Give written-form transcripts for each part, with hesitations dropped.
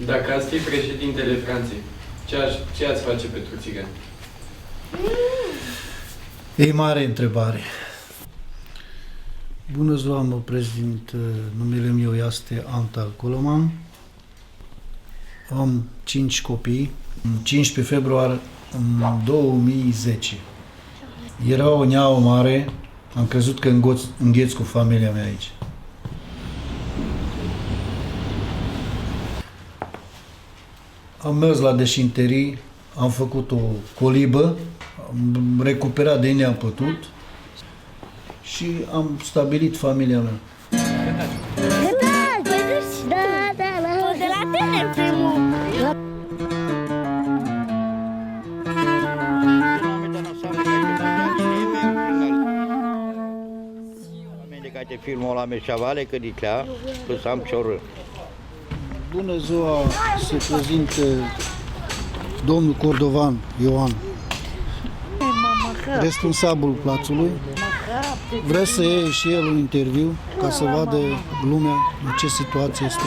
Dacă ați fi președintele Franței, ce ați face pentru țigani? E mare întrebare. Bună ziua, mă prezint. Numele meu este Antal Coloman. Am 5 copii. În 15 februarie 2010. Era o neaua mare. Am crezut că îngheț cu familia mea aici. Am mers la deșinterii, am făcut o colibă, am recuperat de unde am putut și am stabilit familia mea. De la tine primul. Filmul la Meșavale, că diclea, plus am cioră. Bună ziua, se prezintă domnul Cordovan Ioan, responsabilul plațului. Vrea să iei și el un interviu ca să vadă lumea în ce situație este.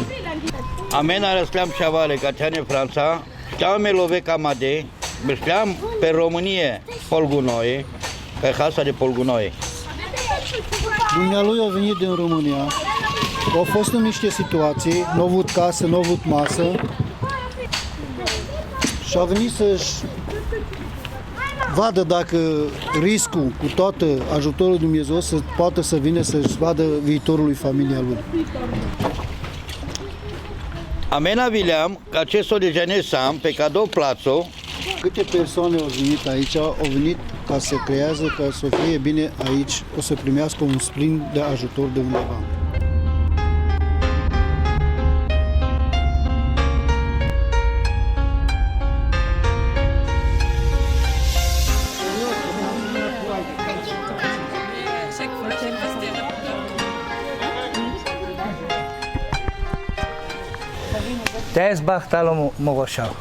Amena răspleam Șavale, ca teane Franța, știam me love camade, răspleam pe Românie Polgunoie, că e casa de Polgunoie. Dumnealui a venit din România, au fost în niște situații, nu au avut casă, nu au avut masă și a venit să-și vadă dacă riscul cu toată ajutorul Dumnezeu să poată să vină să-și vadă viitorul lui familia lui. Amena vileam că acestul de genesam pe cadou plațul. Câte persoane au venit aici, au venit ca să creează, ca să fie bine aici, o să primească un sprijin de ajutor de undeva. Te-ai Bartalo Moroșau.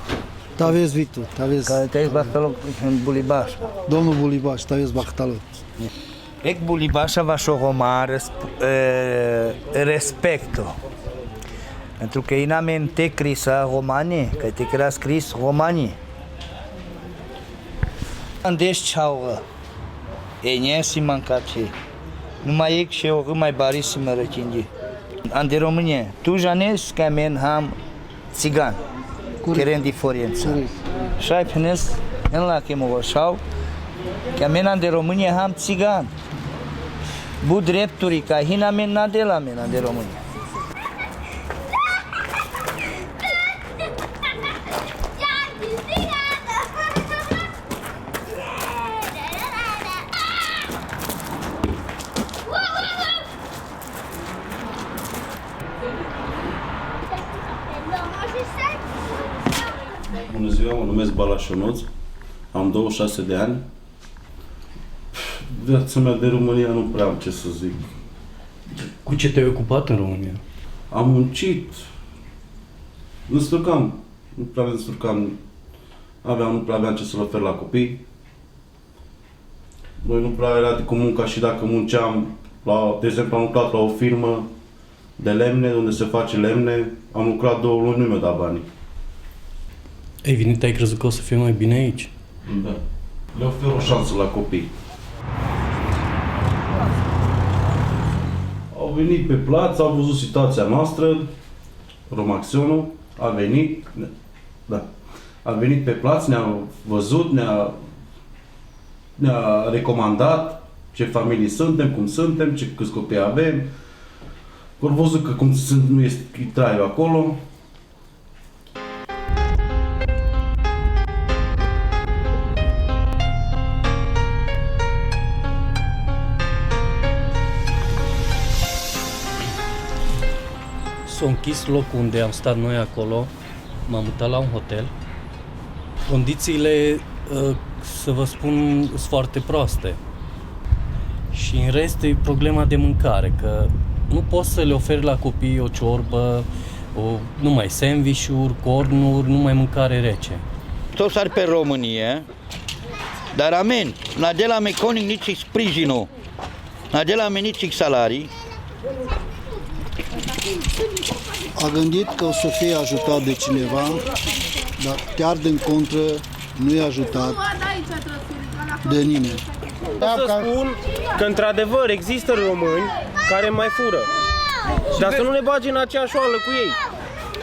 Taves Vitu, Taves. Te-ai Bartalo Bulibaș. Domnul Bulibaș, Taves Bartalo. Ec Bulibașa va și Roma respecto. Pentru că inamen te crisa romani, că te crea scris romani. Andești ceaură. E si mancace. Numai ec și o mai barisima răcindi. Ande România, tu janes că men ham țigan. Querem diferență. Și ai pânesc în la Chemoroșau, că mena de România ham țigan. Bu drepturi ca hina mena de la mena de România. Bună ziua, mă numesc Balaș Ionuț, am 26 de ani. Viața mea de România nu prea am ce să zic. Cu ce te-ai ocupat în România? Am muncit, nu prea nu prea aveam ce să-l ofer la copii. Noi nu prea era cu munca și dacă munceam, de exemplu am lucrat la o firmă de lemne, unde se face lemne, am lucrat 2 luni, nu mi-a dat banii. Ai venit, ai crezut că o să fie mai bine aici? Da. Le ofer o șansă la copii. Au venit pe plață, au văzut situația noastră, Romaxionul a venit, a venit pe plață, ne-a văzut, ne-a recomandat ce familii suntem, cum suntem, câți copii avem. Au văzut că cum sunt, nu este traiul acolo. S-a închis locul unde am stat noi acolo, m-am mutat la un hotel. Condițiile, să vă spun, sunt foarte proaste. Și în rest e problema de mâncare, că nu poți să le oferi la copii o ciorbă, numai sandvișuri, cornuri, numai mâncare rece. Toți ar pe România, dar amen, na de la meconic nici sprijinul, na de la nici salarii. a gândit că o să fie ajutat de cineva, dar chiar din contră nu e ajutat de nimeni. Vreau să spun că într-adevăr există români care mai fură, dar să nu ne bagi în aceeași oală cu ei.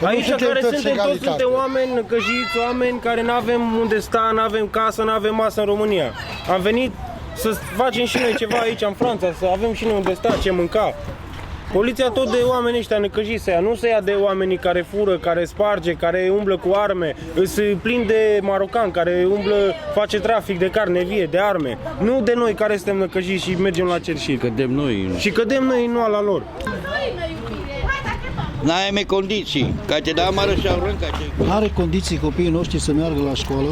Aici care suntem, toți suntem oameni năcăjiți, oameni care nu avem unde sta, nu avem casă, nu avem masă în România. Am venit să facem și noi ceva aici în Franța, să avem și noi unde sta, ce mânca. Poliția tot de oamenii ăștia năcăjiți să ia, nu se ia de oamenii care fură, care sparge, care umblă cu arme, sunt plini de marocani care umblă, face trafic de carne vie, de arme. Nu de noi care suntem năcăjiți și mergem la cerșiri. Cădem noi. Și cădem noi în oala lor. N-ai condiții, ca te da amară și au râncă. N-are condiții copiii noștri să meargă la școală,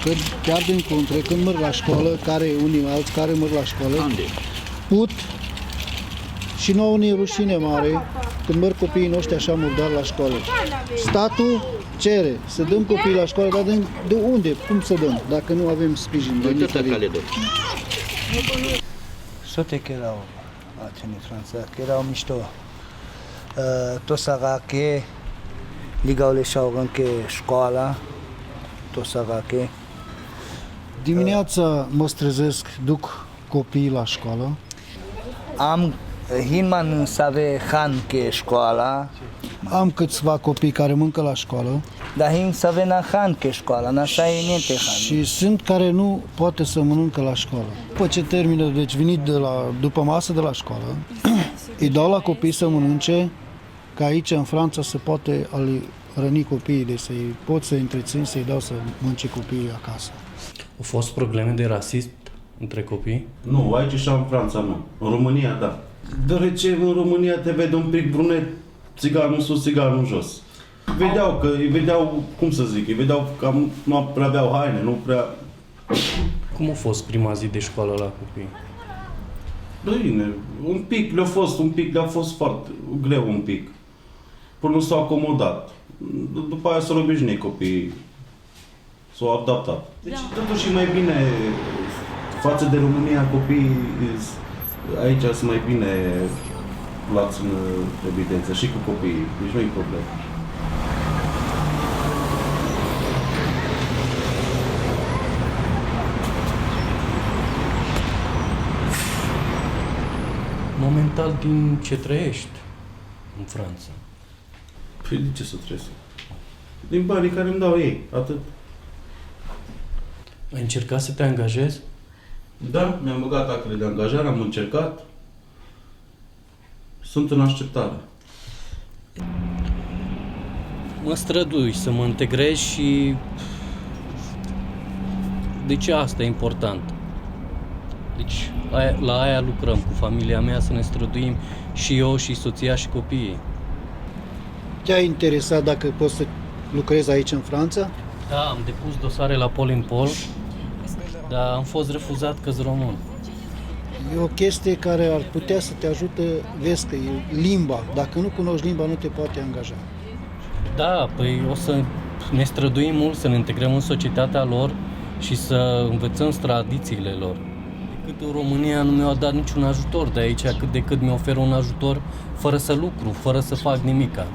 că chiar din contră, când merg la școală, care unii alți care merg la școală, put și nouă ne rușine mare când merg copiii noștri așa murdar la școală. Statul cere să dăm copiii la școală, dar de unde? Cum să dăm? Dacă nu avem sprijin de nicăieri. Sote că erau în Franța, că erau mișto. Tot sărache, ligau le și-au încă școala, tot sărache. Dimineața mă trezesc, duc copiii la școală. Am Hinman save han ke școala, Am câțiva copii care mâncă la școală dar hin save na han ke școala, na sa e niente han. și sunt care nu poate să mănâncă la școală. După ce termină, deci venit după masă de la școală, îi dau la copii să mănânce, că aici în Franța se poate răni copiii, deci să-i pot să-i întrețin, să-i dau să mănânce copiii acasă. Au fost probleme de rasism între copii? Nu, aici și în Franța nu. În România, da. Deoarece în România te vede un pic brunet, țiganul sus, țiganul jos. Vedeau, cum să zic, îi vedeau că nu prea aveau haine, nu prea... Cum a fost prima zi de școală la copii? Bine, un pic le-a fost foarte greu un pic. Până nu s-au acomodat. După aia s-au obișnuit copiii. S-au adaptat. Deci totuși mai bine față de România, copiii aici sunt mai bine luați în evidență și cu copiii. Deci nu e problemă. Momental din ce trăiești în Franța? Păi de ce să trăiesc? Din banii care îmi dau ei, atât. Ai încercat să te angajezi? Da, mi-am băgat actele de angajare, am încercat. Sunt în așteptare. Mă strădui să mă integrez și... Deci asta e important. Deci la aia lucrăm cu familia mea, să ne străduim și eu și soția și copiii. Te-a interesat dacă poți să lucrezi aici în Franța? Da, am depus dosare la Pol în Pol, dar am fost refuzat că-s român. E o chestie care ar putea să te ajute, vezi că e limba. Dacă nu cunoști limba, nu te poate angaja. Da, păi o să ne străduim mult să ne integrăm în societatea lor și să învățăm tradițiile lor. Decât în România nu mi-au dat niciun ajutor de aici, cât de cât mi oferă un ajutor fără să lucru, fără să fac nimica.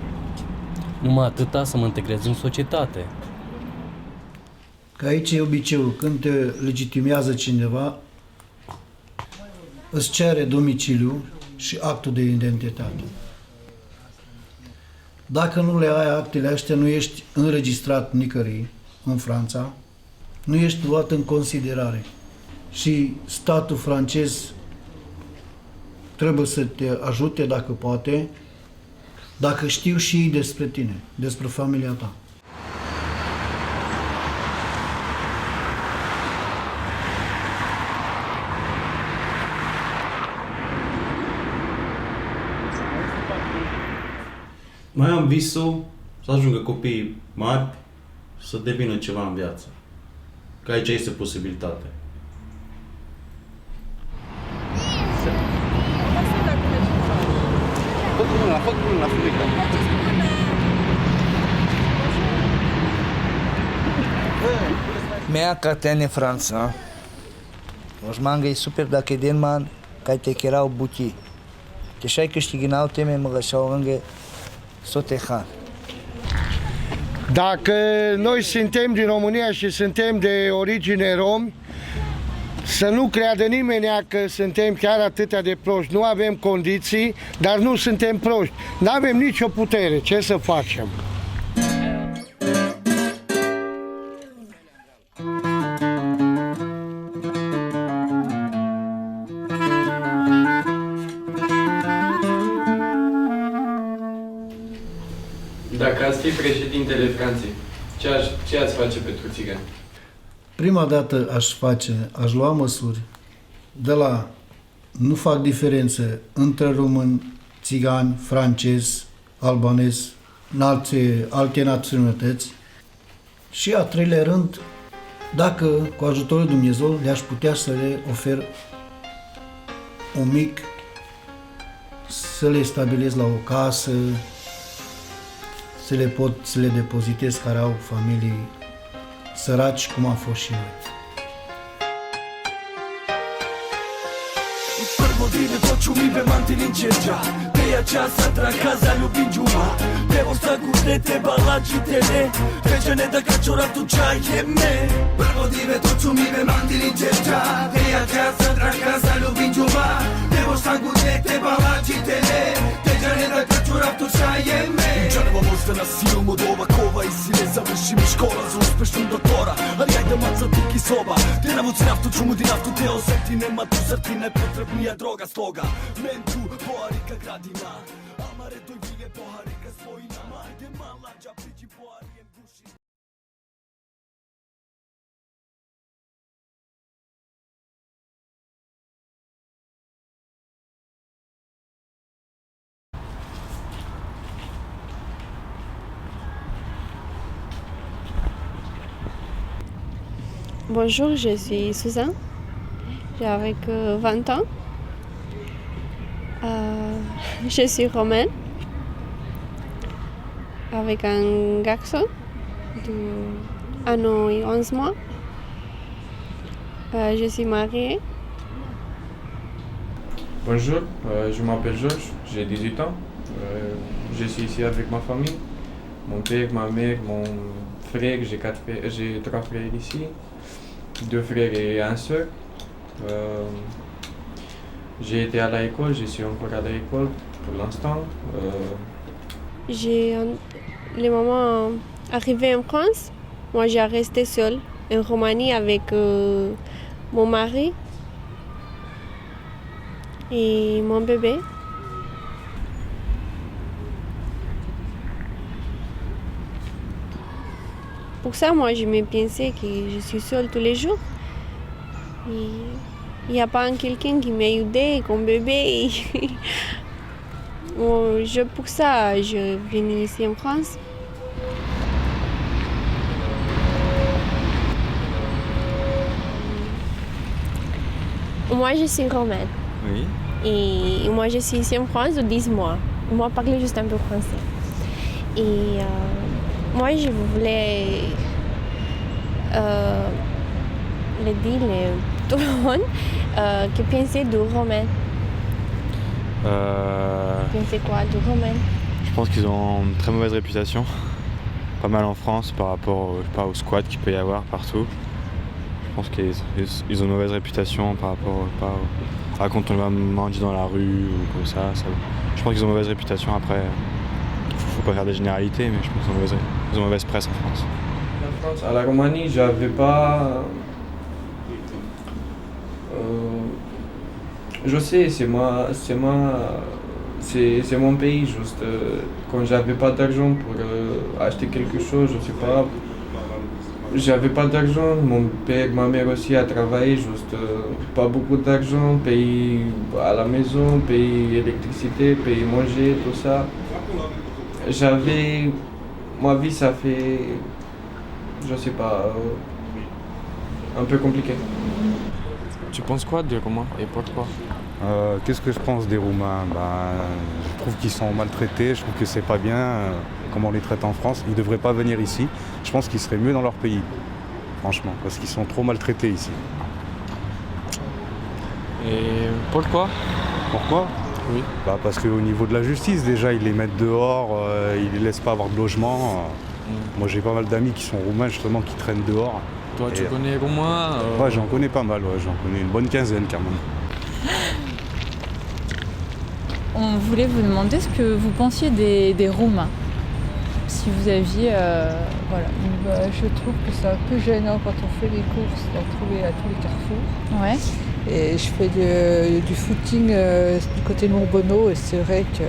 Numai atâta să mă integrez în societate. Că aici e obiceiul, când te legitimează cineva, îți cere domiciliu și actul de identitate. Dacă nu le ai actele astea, nu ești înregistrat nicăieri în Franța, nu ești luat în considerare. Și statul francez trebuie să te ajute dacă poate, dacă știu și ei despre tine, despre familia ta. Mai am visul să ajungă copiii mari să devină ceva în viață. Că aici este posibilitate. Fă la frică. Mea catene Franța. Osmanga e super dacă Denman, ca te cherau buchi. Te șai câștiginau teme mă găseau lângă Sotehan. Dacă noi suntem din România și suntem de origine romi, să nu creadă nimeni că suntem chiar atâtea de proști. Nu avem condiții, dar nu suntem proști. Nu avem nicio putere. Ce să facem? Dacă ați fi președintele Franței, ce ați face pentru țigani? Prima dată aș lua măsuri de la nu fac diferențe între români, țigani, francezi, albanezi, alte naționalități și a treilea rând, dacă cu ajutorul lui Dumnezeu le-aș putea să le ofer un mic, să le stabilez la o casă, să le depozitez care au familii săraci, cum am fost și noi. Godine počumivе mantili čeča Teja časa trakaza ljubim džuma Evo šta gudne treba lađite ne Veđane da kačora tu čaje me Prvo dive točumive mantili čeča Teja časa trakaza ljubim džuma Evo šta gudne treba lađite ne Veđane da kačora tu čaje me Čaneva možda na silu modova kova I si ne završim škola za uspešnog doktora Ali ajde maca tiki soba Te navuci naftu čumu di naftu te oseti Nema tu zar ti najpotrebnija droga stoga Mentu poharika gradina Amare doj vile poharika svojinama Ajde malađa priđi poharijem duši Bonjour, je suis Suzanne, j'ai avec 20 ans. Je suis romaine, avec un garçon d'1 an et 11 mois. Je suis mariée. Bonjour, je m'appelle Georges, j'ai 18 ans. Je suis ici avec ma famille, mon père, ma mère, mon frère, j'ai 3 frères ici. 2 frères et 1 sœur. J'ai été à l'école, je suis encore à l'école pour l'instant. Le moment arrivé en France, moi j'ai resté seule en Roumanie avec mon mari et mon bébé. Pour ça, moi, je me pensais que je suis seule tous les jours. Il n'y a pas quelqu'un qui m'a aidé comme bébé. Pour ça, je viens ici en France. Moi, je suis romaine. Oui. Et moi, je suis ici en France de 10 mois. Moi, je parle juste un peu français. Et moi, je voulais le dire à tout le monde que penser du romain. Pensez quoi du romain? Je pense qu'ils ont une très mauvaise réputation, pas mal en France par rapport au squat qu'il peut y avoir partout. Je pense qu'ils ont une mauvaise réputation par rapport à quand on va mendier dans la rue ou comme ça. Je pense qu'ils ont une mauvaise réputation. Après, faut pas faire des généralités, mais je pense qu'ils ont une mauvaise presse en France. En France, à la Roumanie, j'avais pas. Je sais, c'est mon pays. Juste quand j'avais pas d'argent pour acheter quelque chose, je sais pas. J'avais pas d'argent, mon père, ma mère aussi a travaillé, juste pas beaucoup d'argent, payer à la maison, payer électricité, payer manger, tout ça. Ma vie ça fait, je sais pas, un peu compliqué. Tu penses quoi des Roumains et pourquoi? Qu'est-ce que je pense des Roumains? Je trouve qu'ils sont maltraités, je trouve que c'est pas bien comment on les traite en France. Ils ne devraient pas venir ici. Je pense qu'ils seraient mieux dans leur pays, franchement, parce qu'ils sont trop maltraités ici. Et pourquoi? Pourquoi? Oui. Bah, parce qu'au niveau de la justice, déjà, ils les mettent dehors, ils les laissent pas avoir de logement. Moi, j'ai pas mal d'amis qui sont roumains, justement, qui traînent dehors. Toi, tu connais roumain Ouais, j'en connais pas mal, ouais, j'en connais une bonne quinzaine, quand même. On voulait vous demander ce que vous pensiez des Roumains. Si vous aviez... voilà. Je trouve que c'est un peu gênant quand on fait les courses d'en trouver à tous les carrefours. Ouais. Et je fais du footing du côté de Montbonneau et c'est vrai que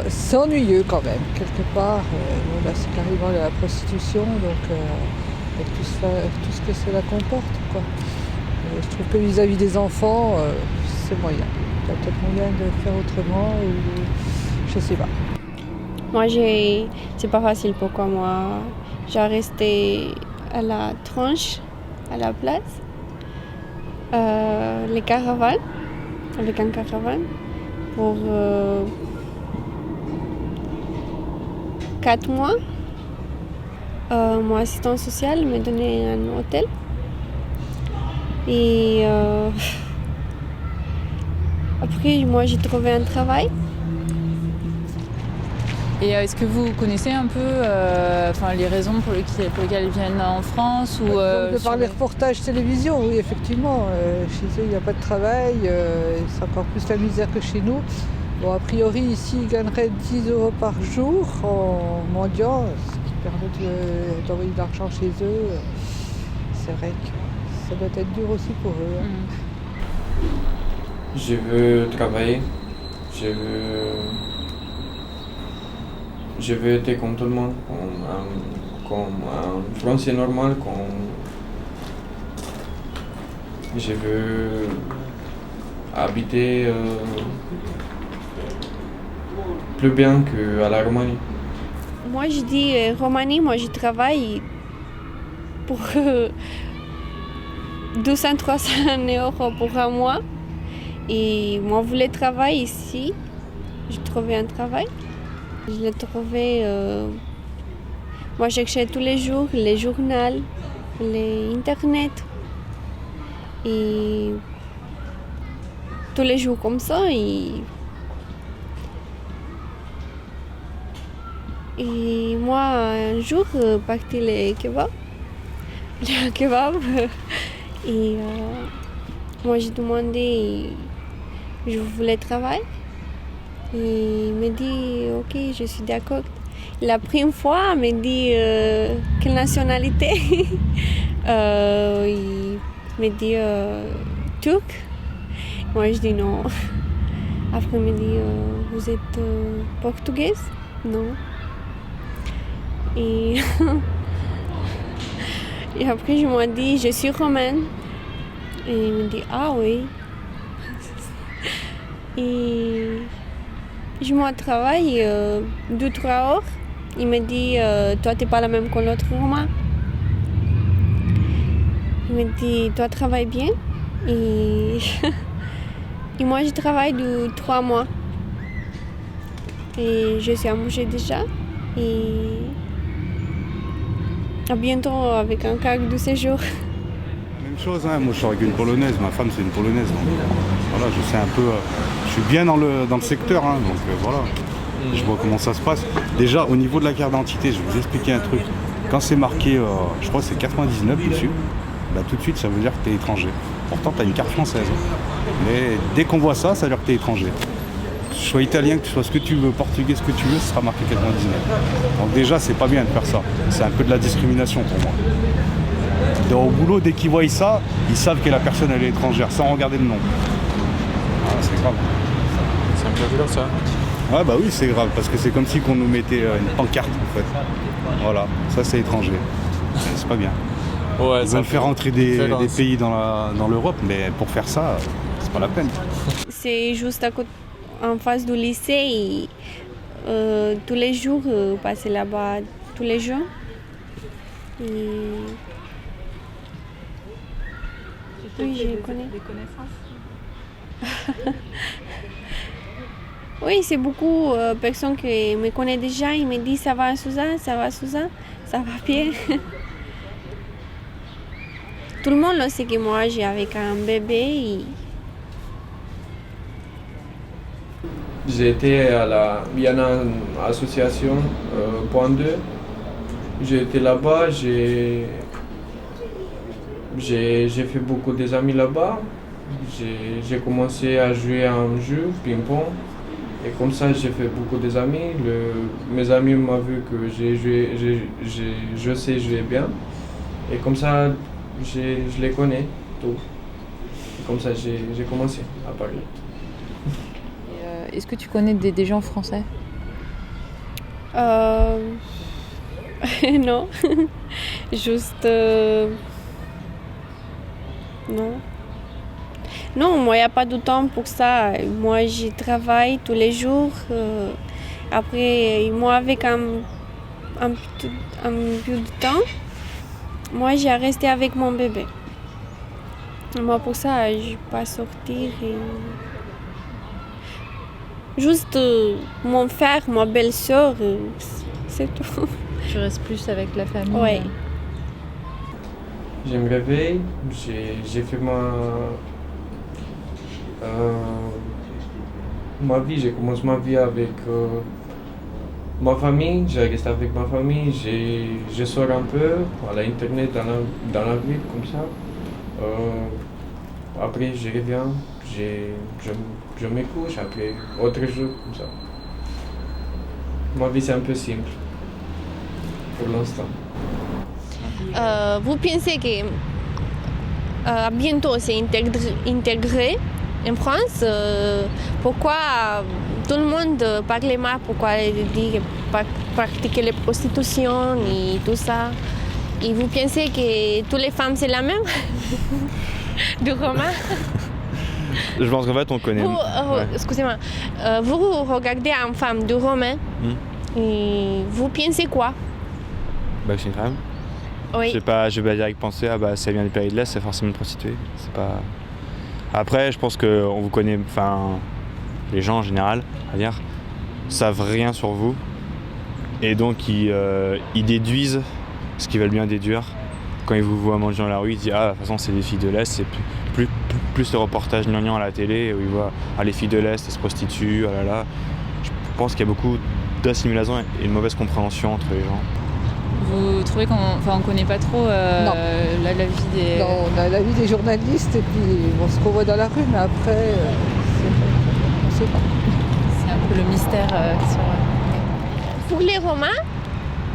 c'est ennuyeux quand même, quelque part. Là, c'est carrément la prostitution, donc avec tout ce que cela comporte, quoi. Je trouve que vis-à-vis des enfants, c'est moyen. Il y a peut-être moyen de faire autrement, ou je sais pas. Moi, c'est pas facile pourquoi moi. J'ai resté à la tranche, à la place, les caravanes, avec un caravane, pour 4 mois. Mon assistant social m'a donné un hôtel. Et après, moi, j'ai trouvé un travail. Et est-ce que vous connaissez un peu les raisons pour lesquelles ils viennent en France ou, de par les reportages télévision, oui, effectivement. Chez eux, il n'y a pas de travail, c'est encore plus la misère que chez nous. Bon, a priori, ici, ils gagneraient 10 € par jour en mendiant, ce qui permet d'envoyer de l'argent chez eux. C'est vrai que ça doit être dur aussi pour eux. Hein. Je veux travailler, je veux être comme tout le monde, comme un Français normal, je veux habiter plus bien qu'à la Roumanie. Moi, je dis Roumanie, moi, je travaille pour 200-300 € pour un mois. Et moi, je voulais travailler ici. J'ai trouvé un travail. Je l'ai trouvé. Moi, je cherchais tous les jours les journaux, les internet. Et tous les jours comme ça. Et moi, un jour, parti les kebabs. Les kebabs. Et moi, j'ai demandé, je voulais travailler. Et il m'a dit, ok, je suis d'accord. La première fois, il m'a dit, quelle nationalité? Il m'a dit, turc. Moi, je dis non. Après, il m'a dit, vous êtes portugaise? Non. Et, et après, je m'ai dit, je suis romaine. Et il me dit, ah oui. Et je me travaille 2-3 heures. Il me dit, toi, tu n'es pas la même que l'autre Roumain. Il me dit, toi, travaille bien. Et, et moi, je travaille de 3 mois. Et je suis embauchée déjà. Et à bientôt avec un carte de séjour. Même chose, hein. Moi je suis avec une Polonaise, ma femme c'est une Polonaise, donc voilà, je sais un peu, je suis bien dans le secteur, hein, donc voilà, je vois comment ça se passe. Déjà au niveau de la carte d'identité, je vais vous expliquer un truc, quand c'est marqué, je crois que c'est 99 dessus, bah, tout de suite ça veut dire que tu es étranger. Pourtant tu as une carte française, mais dès qu'on voit ça, ça veut dire que tu es étranger. Que tu sois italien, que tu sois ce que tu veux, portugais, ce que tu veux, ce sera marqué 99. Donc déjà c'est pas bien de faire ça, c'est un peu de la discrimination pour moi. Au boulot, dès qu'ils voient ça, ils savent que la personne elle est étrangère, sans regarder le nom. Ah, c'est grave. C'est un peu grave ça. Ouais bah oui c'est grave, parce que c'est comme si qu'on nous mettait une pancarte en fait. Voilà, ça c'est étranger. C'est pas bien. Ouais, ils veulent faire entrer des pays dans l'Europe, mais pour faire ça, c'est pas la peine. C'est juste à côté, en face du lycée. Et, tous les jours, passer là-bas tous les jours. Et... Oui, je connais. Des connaissances. Oui, c'est beaucoup de personnes qui me connaissent déjà. Ils me disent ça va Susan, ça va Susan, ça va bien. Tout le monde le sait que moi j'ai avec un bébé. J'étais à la... Il y en a une association, Point 2. J'étais là-bas, j'ai fait beaucoup des amis là-bas. J'ai commencé à jouer à un jeu, ping-pong. Et comme ça, j'ai fait beaucoup des amis. Mes amis m'ont vu que je sais jouer bien. Et comme ça, je les connais tous. Et comme ça, j'ai commencé à parler. Est-ce que tu connais des gens français? Non. Juste... Non. Non, moi, il n'y a pas de temps pour ça. Moi, je travaille tous les jours. Après, moi, avec un peu de temps, moi, j'ai resté avec mon bébé. Moi, pour ça, je ne vais pas sortir. Juste mon frère, ma belle-sœur, c'est tout. Tu restes plus avec la famille? Oui. Je me réveille, j'ai fait ma vie, j'ai commencé ma vie avec ma famille, j'ai resté avec ma famille, je sors un peu à l'internet, dans la ville comme ça. Après je reviens, je me couche, après autre jour comme ça. Ma vie c'est un peu simple pour l'instant. Vous pensez que bientôt c'est intégré en France? Pourquoi tout le monde parle mal? Pourquoi dit pratiquer la prostitution et tout ça? Et vous pensez que toutes les femmes c'est la même? Du roman? Je pense qu'en fait on connaît. Excusez-moi, vous regardez une femme du roman et vous pensez quoi? Bah c'est une femme. Oui. Je vais pas direct penser ça vient des pays de l'Est, c'est forcément une prostituée. C'est pas. Après, je pense que on vous connaît, enfin les gens en général, à dire, savent rien sur vous et donc ils déduisent ce qu'ils veulent bien déduire. Quand ils vous voient manger dans la rue, ils disent de toute façon c'est des filles de l'Est. C'est plus le reportage gnangnan à la télé où ils voient les filles de l'Est, elles se prostituent, oh là là. Je pense qu'il y a beaucoup d'assimilation et une mauvaise compréhension entre les gens. Vous trouvez qu'on connaît pas trop la vie des... Non, on a la vie des journalistes et puis ce qu'on voit dans la rue, mais après, on ne sait pas. C'est un peu le mystère sur... Pour les Romains,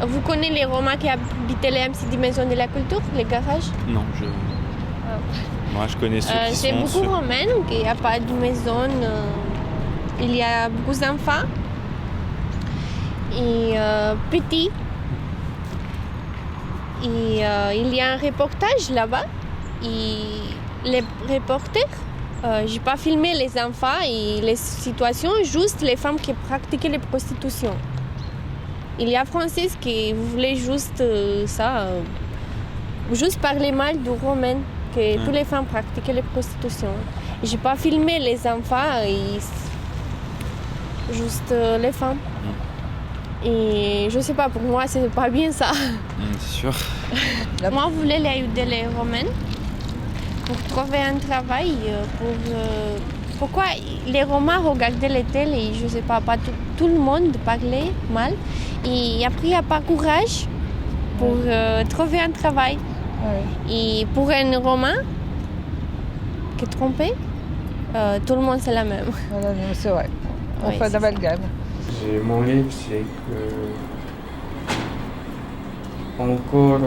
vous connaissez les Romains qui habitaient les petites maisons de la culture, les garages? Non, moi je connais ceux qui c'est sont... beaucoup romain, il n'y a pas de maison, il y a beaucoup d'enfants et petits. Et il y a un reportage là-bas. Et les reporters, je n'ai pas filmé les enfants et les situations, juste les femmes qui pratiquaient la prostitution. Il y a Francis qui voulait juste juste parler mal du romain, que toutes les femmes pratiquaient la prostitution. Je n'ai pas filmé les enfants, et juste les femmes. Et je sais pas, pour moi, c'est pas bien ça. C'est sûr. Moi, je voulais aider les Romains pour trouver un travail. Pourquoi les Romains regardaient les télé et je sais pas tout le monde parlait mal. Et après, il n'y a pas courage pour trouver un travail. Ouais. Et pour un Romain qui est trompé, tout le monde c'est la même. Voilà, c'est vrai. On fait d'amalgame. Mon rêve, c'est que encore,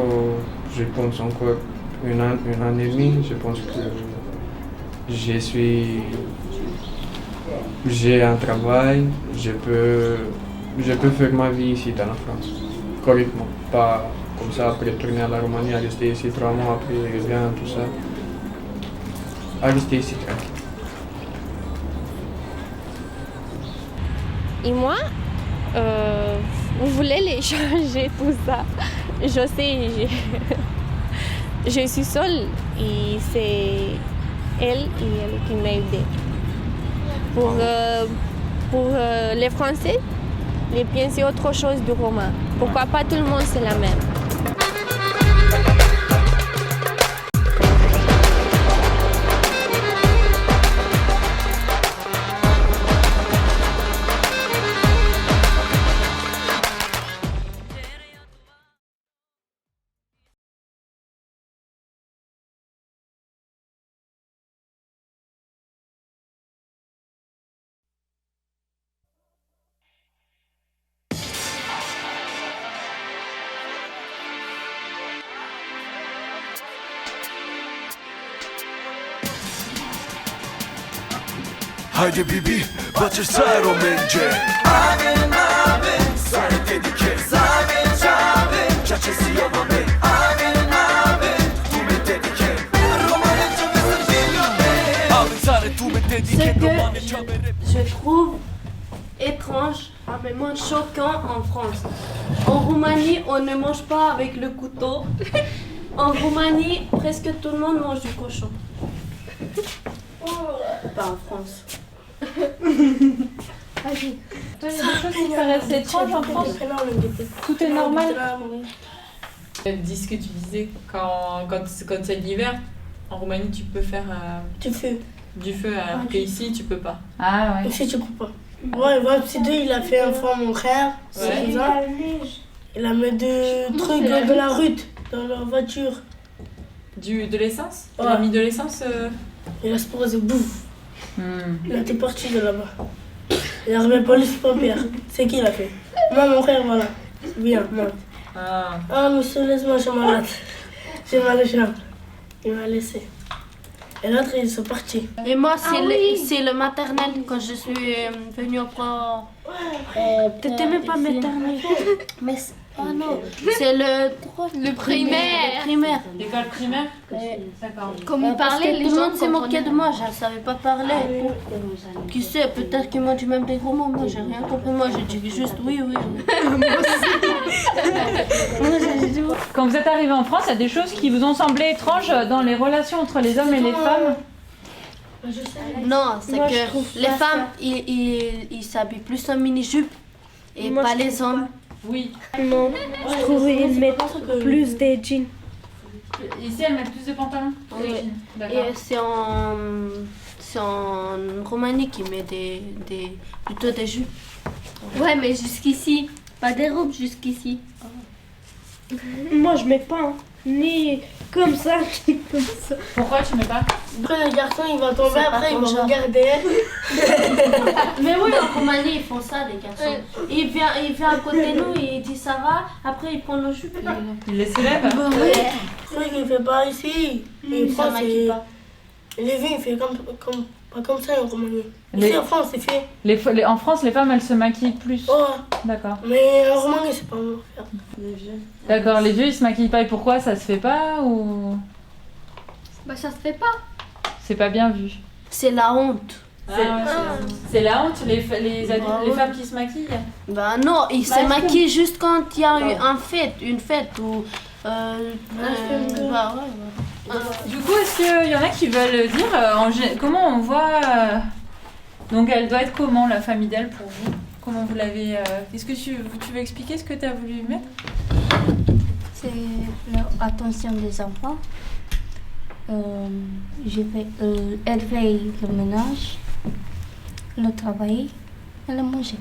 je pense encore une année et demie, je pense que j'ai un travail, je peux faire ma vie ici dans la France, correctement, pas comme ça après tourner à la Roumanie, à rester ici 3 mois, après rien, tout ça, à rester ici tranquille. Et moi, vous voulez les changer, tout ça. Je sais, je suis seule et c'est elle qui m'a aidée. Pour les Français, les piens c'est autre chose du roman. Pourquoi pas tout le monde c'est la même? Haide Bibi, baceți românge. Amen, amen, să ne dedichez. Amen, amen, ceea ce si eu mă merg. Amen, amen, tu me dediches. Române ce vezi să fii Amen, țară, tu me dediches. Române ce Je trouve étrange, mais moins choquant en France. En Roumanie, on ne mange pas avec le couteau. En Roumanie, presque tout le monde mange du cochon. Pas en France. Toi, il y a des choses qui te paraissent étranges en France? Tout est normal? Dis ce que tu disais, quand c'est l'hiver, en Roumanie tu peux faire du feu alors qu'ici tu peux pas. Ah ouais. Ici tu peux pas. Ouais, il a fait un fois mon frère, c'est ça. Il a mis des trucs de la route dans leur voiture. De l'essence? Ouais. Il a mis de l'essence Il a se posé, bouf. Il était parti de là-bas. Il a remis police pompière. C'est qui l'a fait? Moi, mon frère, voilà. Viens, monte. Ah, monsieur, laisse-moi, je suis malade. J'ai mal aux jambes. Il m'a laissé. Et l'autre, ils sont partis. Et moi, c'est le maternel quand je suis venue au port. T'étais même pas maternelle. Mais oh non, c'est le primaire. L'école primaire? D'accord. Comme il parlait, les gens se moquaient de moi, je ne savais pas parler. Qui sait, peut-être qu'ils m'ont dit même des gros mots, moi j'ai rien compris, moi j'ai dit juste oui. Quand vous êtes arrivé en France, il y a des choses qui vous ont semblé étranges dans les relations entre les hommes et les femmes? Non, c'est que les femmes, ils s'habillent plus en mini-jupe et pas les hommes. Oui. Non, je trouve qu'ils mettent plus des jeans. Ici, elles mettent plus de pantalons? Oui. Et c'est en Roumanie qui met plutôt des jupes. Ouais, mais jusqu'ici. Pas des robes jusqu'ici. Moi, je mets pas. Hein. Ni comme ça, ni comme ça. Pourquoi tu mets pas? Après, le garçon, il va tomber, après, il va regarder. Mais oui, en Roumanie, ils font ça, les garçons. Il vient à côté de nous, il dit ça va, après, il prend nos jupes. Il les soulève? C'est vrai qu'il fait pas ici. Et en France, les vies, il fait pas comme ça en Roumanie. Ici, en France, c'est fait. En France, les femmes, elles se maquillent plus. Oh. D'accord. Mais en Roumanie, c'est pas bon faire. Les vieux. D'accord, les vieux, ils se maquillent pas. Et pourquoi? Ça se fait pas ou... Bah, ça se fait pas. C'est pas bien vu. C'est la honte. C'est la honte, les femmes qui se maquillent? Bah non, ils se maquillent juste quand il y a une fête ou... Du coup, est-ce qu'il y en a qui veulent dire comment on voit... donc elle doit être comment la femme idéale pour vous? Comment vous l'avez... Est-ce que tu veux expliquer ce que tu as voulu mettre? C'est l'attention des enfants. Elle fait le ménage, le travail et le manger.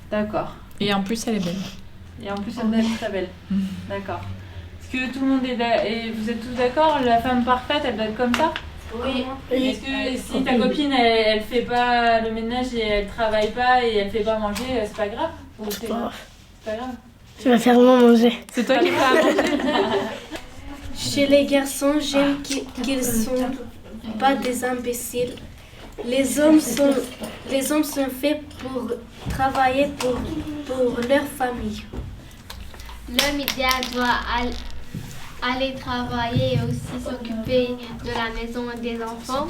D'accord. Et en plus, elle est belle. Et en plus, elle doit être très belle. D'accord. Est-ce que tout le monde et vous êtes tous d'accord? La femme parfaite, elle doit être comme ça? Oui. Est-ce que si ta copine, elle fait pas le ménage et elle travaille pas et elle fait pas manger, c'est pas grave? Ou c'est pas grave? Tu vas faire manger. C'est toi qui fais à manger? Chez les garçons, j'aime qu'ils sont pas des imbéciles. Les hommes sont faits pour travailler pour leur famille. L'homme idéal doit aller travailler et aussi s'occuper de la maison et des enfants.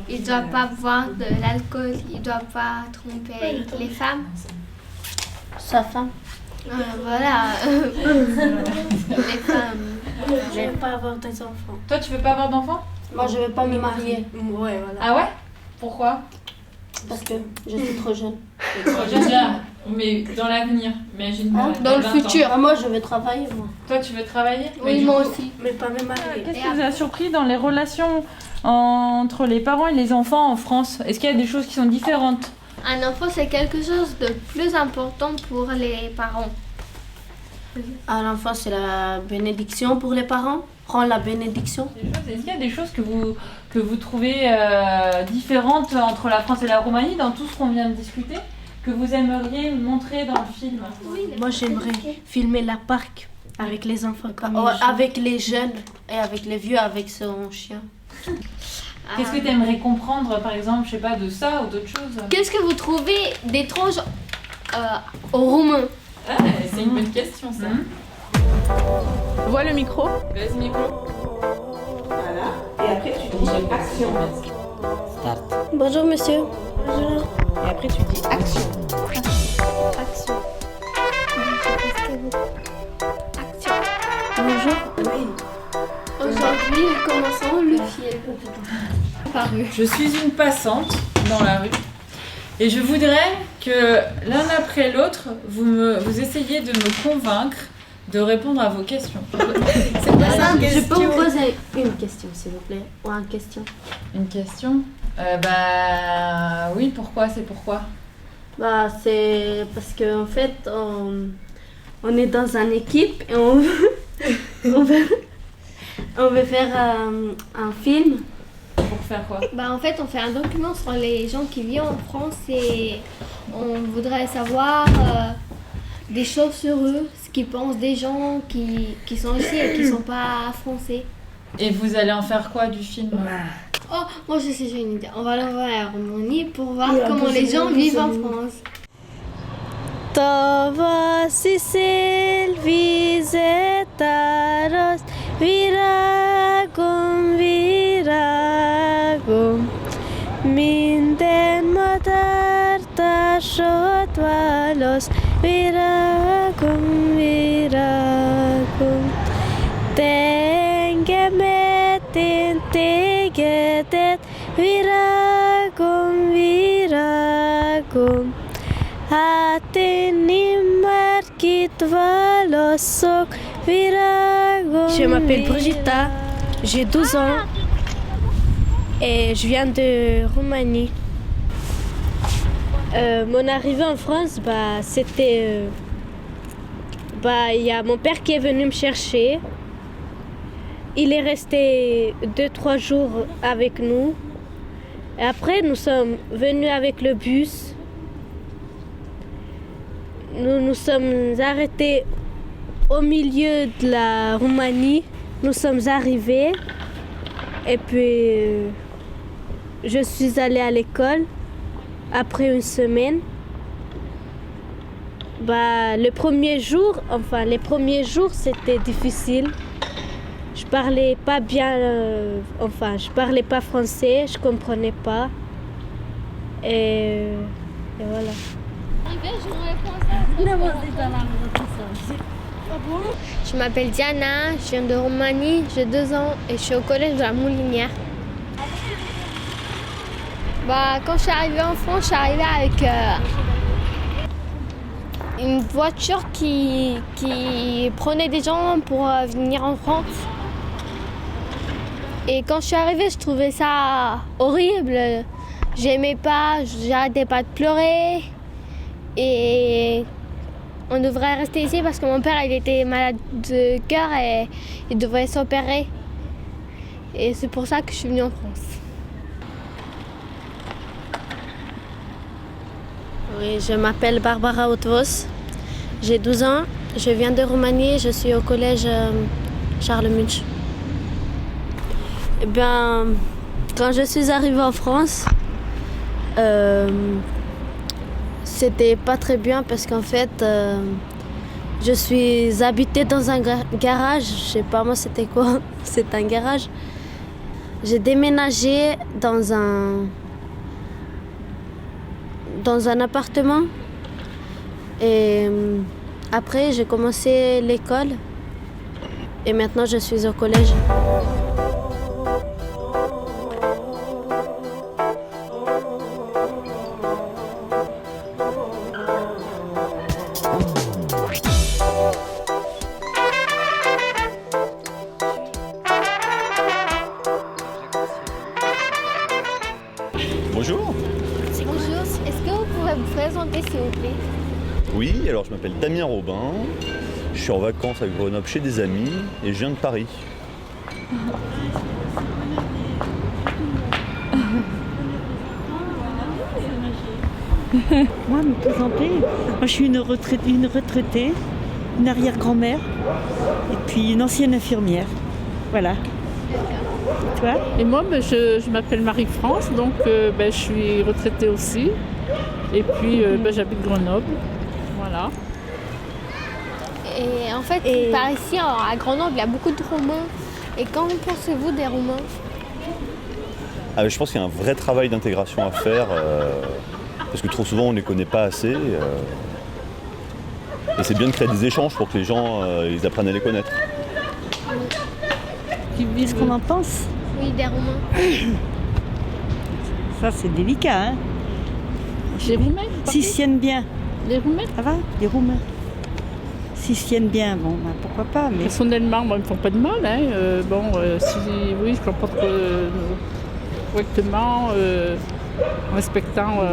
Il ne doit pas boire de l'alcool, il ne doit pas tromper les femmes. Sa femme. Voilà. Les femmes. Je ne veux pas avoir des enfants. Toi, tu veux pas avoir d'enfants? Moi, je ne veux pas me marier. Ouais, voilà. Ah ouais? Pourquoi? Parce que je suis trop jeune. Trop jeune, mais dans l'avenir, imagine. Dans le futur. Ah, moi, je vais travailler, moi. Toi, tu veux travailler? Oui, moi aussi. Mais pas me marier. Qu'est-ce qui vous a surpris dans les relations entre les parents et les enfants en France? Est-ce qu'il y a des choses qui sont différentes? Un enfant, c'est quelque chose de plus important pour les parents. Un enfant, c'est la bénédiction pour les parents. Prends la bénédiction. Est-ce qu'il y a des choses que vous trouvez différentes entre la France et la Roumanie dans tout ce qu'on vient de discuter, que vous aimeriez montrer dans le film? Moi, j'aimerais filmer la parc avec les enfants, avec les jeunes et avec les vieux, avec son chien. Qu'est-ce que tu aimerais comprendre, par exemple, je sais pas, de ça ou d'autres choses? Qu'est-ce que vous trouvez d'étrange au roumain? C'est une bonne question, ça. Vois le micro. Vas-y, micro. Voilà. Et après, tu dis action. Start. Bonjour, monsieur. Bonjour. Et après, tu dis action. Action. Action. Bonjour. Oui. Aujourd'hui, nous commençons le film. Je suis une passante dans la rue et je voudrais que l'un après l'autre, vous essayiez de me convaincre de répondre à vos questions. C'est pas ça. Je peux vous poser une question, s'il vous plaît, ou une question. Une question? Bah oui, pourquoi? C'est pourquoi? Bah c'est parce qu'en fait, on est dans une équipe et on veut faire un film. Pour faire quoi? Bah en fait, on fait un document sur les gens qui vivent en France et on voudrait savoir des choses sur eux, ce qu'ils pensent des gens qui sont ici et qui sont pas français. Et vous allez en faire quoi du film? Oh, moi je sais, j'ai une idée. On va l'envoyer à Roumanie pour voir comment les gens vivent en France. Tova Sicil visitaros viragum viragum minden matarta shotvalos viragum viragum tengemetin tegetet viragum viragum Je m'appelle Brigitta, j'ai 12 ans et je viens de Roumanie. Mon arrivée en France, c'était... il y a mon père qui est venu me chercher. Il est resté 2-3 jours avec nous. Et après, nous sommes venus avec le bus. Nous nous sommes arrêtés au milieu de la Roumanie. Nous sommes arrivés et puis je suis allée à l'école après une semaine. Les premiers jours, c'était difficile. Je parlais pas bien, je parlais pas français, je comprenais pas. Et voilà. Je m'appelle Diana, je viens de Roumanie, j'ai 2 ans et je suis au collège de la Moulinière. Quand je suis arrivée en France, je suis arrivée avec une voiture qui prenait des gens pour venir en France. Et quand je suis arrivée, je trouvais ça horrible. J'aimais pas, j'arrêtais pas de pleurer. Et on devrait rester ici parce que mon père il était malade de cœur et il devrait s'opérer. Et c'est pour ça que je suis venue en France. Oui, je m'appelle Barbara Otvos, j'ai 12 ans, je viens de Roumanie, je suis au collège Charles Munch. Quand je suis arrivée en France, c'était pas très bien parce qu'en fait, je suis habitée dans un garage, je sais pas moi c'était quoi, c'est un garage. J'ai déménagé dans un appartement et après j'ai commencé l'école et maintenant je suis au collège. Bonjour. Bonjour, est-ce que vous pouvez vous présenter s'il vous plaît? Oui, alors je m'appelle Damien Robin, je suis en vacances avec Grenoble chez des amis et je viens de Paris. Moi, me présenter, moi je suis une retraitée, une arrière-grand-mère et puis une ancienne infirmière. Voilà. Toi? Et moi, je m'appelle Marie-France, donc je suis retraitée aussi. Et puis, j'habite Grenoble. Voilà. Et en fait, par ici, à Grenoble, il y a beaucoup de Roumains. Et qu'en pensez-vous des Roumains? Je pense qu'il y a un vrai travail d'intégration à faire, parce que trop souvent on ne les connaît pas assez. Et c'est bien de créer des échanges pour que les gens ils apprennent à les connaître. Qu'est-ce qu'on en pense? Oui, des Roumains. Ça, c'est délicat, hein? Les Roumains? S'ils se tiennent bien. Les Roumains? Ça va? Les Roumains. S'ils se tiennent bien, bon, pourquoi pas. Mais... Personnellement, moi, ils ne me font pas de mal. Hein. Si je comporte correctement, en respectant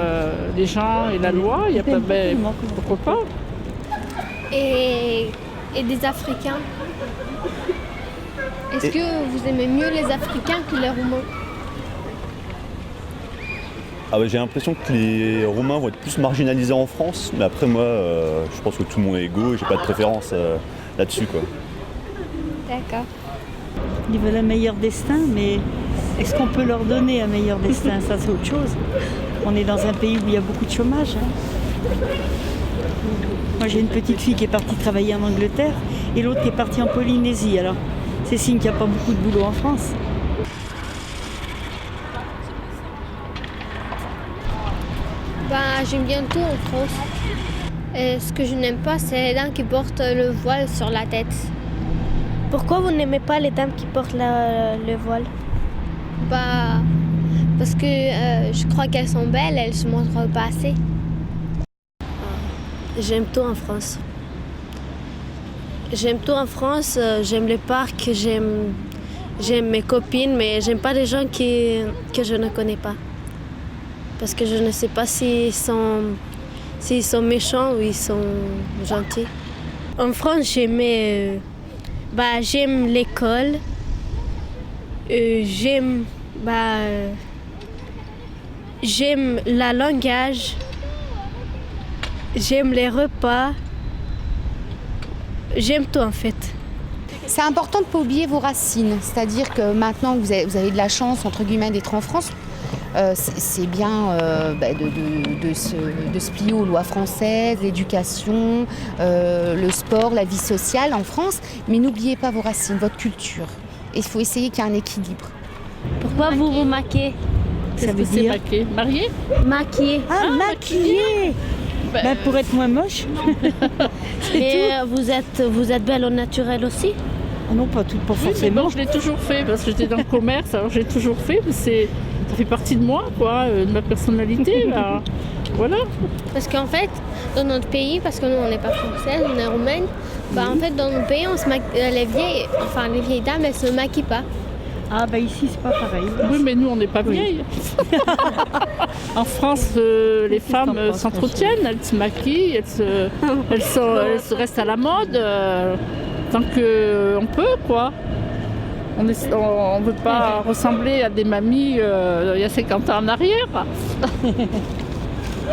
les gens et la loi, il n'y a pas... pourquoi pas? Et des Africains? Est-ce que vous aimez mieux les Africains que les Roumains? J'ai l'impression que les Roumains vont être plus marginalisés en France, mais après moi, je pense que tout le monde est égaux et j'ai pas de préférence là-dessus, quoi. D'accord. Ils veulent un meilleur destin, mais est-ce qu'on peut leur donner un meilleur destin? Ça, c'est autre chose. On est dans un pays où il y a beaucoup de chômage. Hein. Moi, j'ai une petite fille qui est partie travailler en Angleterre et l'autre qui est partie en Polynésie. Alors, c'est signe qu'il n'y a pas beaucoup de boulot en France. J'aime bien tout en France. Et ce que je n'aime pas, c'est les dames qui portent le voile sur la tête. Pourquoi vous n'aimez pas les dames qui portent le voile? Parce que je crois qu'elles sont belles, elles se montrent pas assez. J'aime tout en France. J'aime tout en France, j'aime les parcs, j'aime mes copines, mais j'aime pas les gens que je ne connais pas. Parce que je ne sais pas s'ils sont méchants ou ils sont gentils. En France, j'aime l'école, j'aime le langage, j'aime les repas, j'aime tout en fait. C'est important de ne pas oublier vos racines, c'est-à-dire que maintenant que vous avez de la chance entre guillemets d'être en France, c'est bien de se plier aux lois françaises, l'éducation, le sport, la vie sociale en France, mais n'oubliez pas vos racines, votre culture. Et il faut essayer qu'il y ait un équilibre. Pourquoi vous vous maquillez? Ça veut dire marié? Maquiller. Maquiller. Pour être moins moche. Et vous êtes belle au naturel aussi? Non, pas forcément. Je l'ai toujours fait parce que j'étais dans le commerce, alors j'ai toujours fait, mais ça fait partie de moi, de ma personnalité. Voilà. Parce qu'en fait, dans notre pays, parce que nous on n'est pas française, on est roumaine, en fait dans notre pays, les vieilles dames, elles se maquillent pas. Ici c'est pas pareil. Oui, mais nous on n'est pas vieilles. En France, les femmes s'entretiennent, elles se maquillent, elles restent à la mode tant qu'on peut, quoi. On ne veut pas ressembler à des mamies il y a 50 ans en arrière.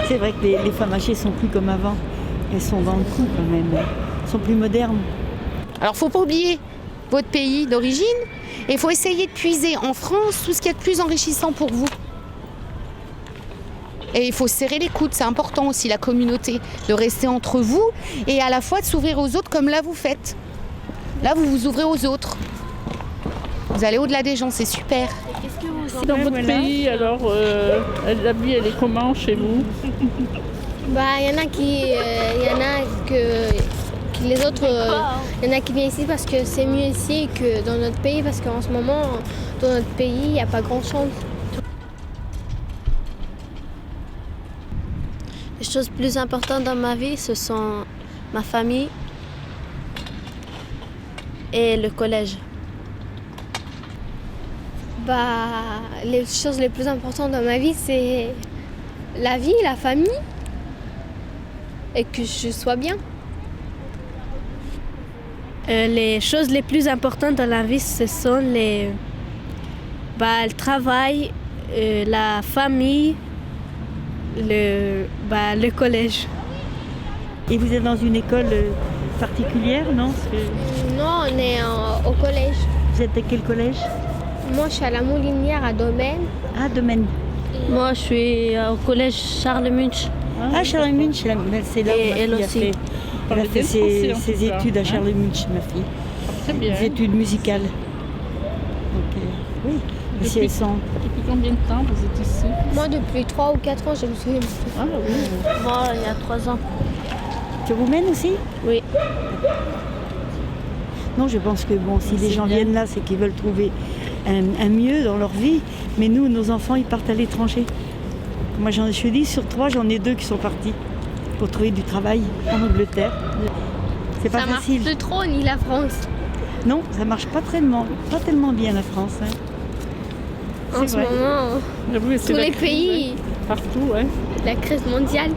C'est vrai que les femmes âgées sont plus comme avant. Elles sont dans le coup quand même. Elles sont plus modernes. Alors il ne faut pas oublier votre pays d'origine et il faut essayer de puiser en France tout ce qui est de plus enrichissant pour vous. Et il faut serrer les coudes, c'est important aussi la communauté, de rester entre vous et à la fois de s'ouvrir aux autres comme là vous faites. Là vous vous ouvrez aux autres. Vous allez au-delà des gens, c'est super. Dans votre pays, alors, la vie, elle est comment chez vous? Il y en a qui les autres, il y en a qui viennent ici parce que c'est mieux ici que dans notre pays, parce qu'en ce moment, dans notre pays, il n'y a pas grand-chose. Les choses plus importantes dans ma vie, ce sont ma famille et le collège. Les choses les plus importantes dans ma vie, c'est la vie, la famille et que je sois bien. Les choses les plus importantes dans la vie, ce sont le travail, la famille, le collège. Et vous êtes dans une école particulière, non? Non, on est au collège. Vous êtes à quel collège? Moi, je suis à la Moulinière à Domaine. Ah, Domaine. Moi, je suis au collège Charles Munch. Ah, Charles Munch, c'est là où ma elle fille a aussi. fait, elle a fait Français, en ses tout cas, études à hein. Charles Munch, ma fille. Très bien. Des études musicales. Donc, oui, si Depuis, elles sont... depuis combien de temps vous êtes ici? Moi, depuis 3 ou 4 ans, je me souviens plus. Ah oui. Moi, il y a 3 ans. Tu vous mènes aussi? Oui. Non, je pense que bon, si les C'est gens bien. viennent là, c'est qu'ils veulent trouver un mieux dans leur vie. Mais nous, nos enfants, ils partent à l'étranger. Moi, je suis 10 sur 3, j'en ai 2 qui sont partis pour trouver du travail en Angleterre. C'est pas Ça marche facile. plus trop ni la France. Non, ça marche pas tellement bien la France. Hein. En C'est ce vrai. moment, J'avoue, c'est tous la les crise, pays, ouais. Partout, ouais. la crise mondiale.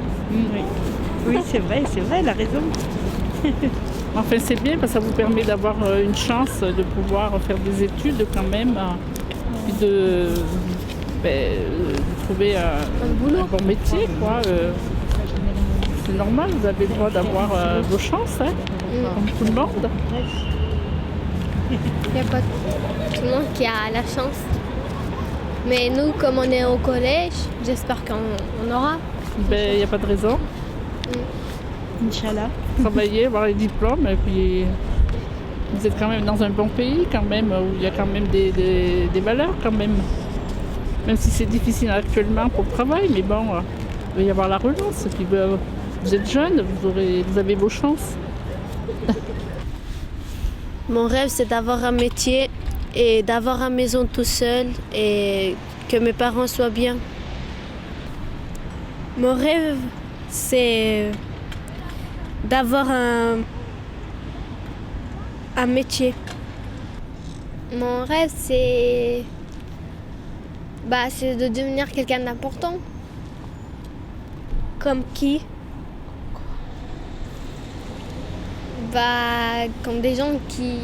Oui, c'est vrai, elle a raison. Enfin, c'est bien parce que ça vous permet d'avoir une chance de pouvoir faire des études quand même, puis de trouver un bon métier, quoi. C'est normal, vous avez le droit d'avoir vos chances, hein, comme tout le monde. Il n'y a pas tout le monde qui a la chance. Mais nous, comme on est au collège, j'espère qu'on aura. Ben, il n'y a pas de raison. Inch'Allah. Travailler, avoir les diplômes, et puis vous êtes quand même dans un bon pays, quand même, où il y a quand même des valeurs, quand même. Même si c'est difficile actuellement pour le travail, mais bon, il va y avoir la relance. Et puis, vous êtes jeune, vous avez vos chances. Mon rêve, c'est d'avoir un métier et d'avoir une maison tout seul et que mes parents soient bien. Mon rêve, c'est d'avoir un métier. Mon rêve, c'est de devenir quelqu'un d'important. Comme qui? Comme des gens qui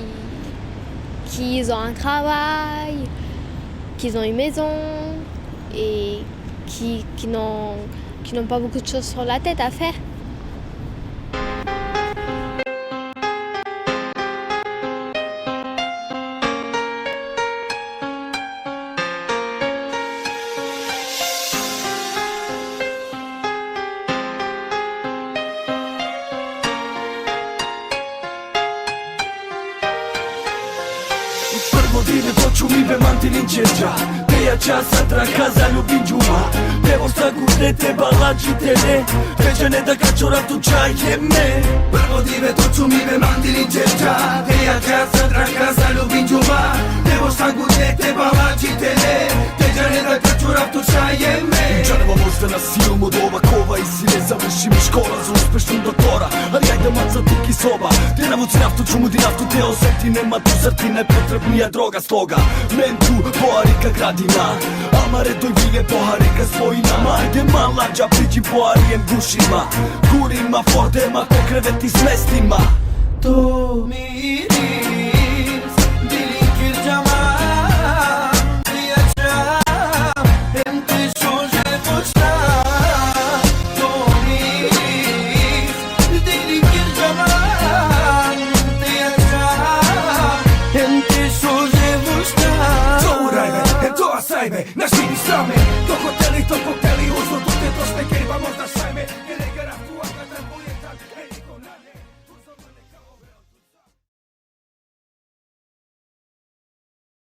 ont un travail, qui ont une maison et qui n'ont pas beaucoup de choses sur la tête à faire. Godine doću mi be mantilin čeđa Teja časa trakaza ljubim džuma Evo stagu dete balađi tele Veđane da kačora tu čaje me Prvo dive doću mi be mantilin čeđa Teja časa trakaza ljubim džuma Evo stagu dete balađi tele Veđane da kačora tu čaje me Čareva možda na silu od ova kova I si ne završim škola za uspešnog doktora Ali ajde maca tuki soba Te navuci naftu čumu di naftu te oseti Nema tu zar ti najpotrebnija droga stoga Mentu poharika gradina Amare doj vile poharika svojinama Ajde malađa priđi poharijem gušima Gurima fordema ko kreveti s mestima To mi riz Dili kirđama Prijača Hem ti šože pošta To mi riz Dili kirđama Prijača Hem ti šože pošta To urajme, hem to asajme Naš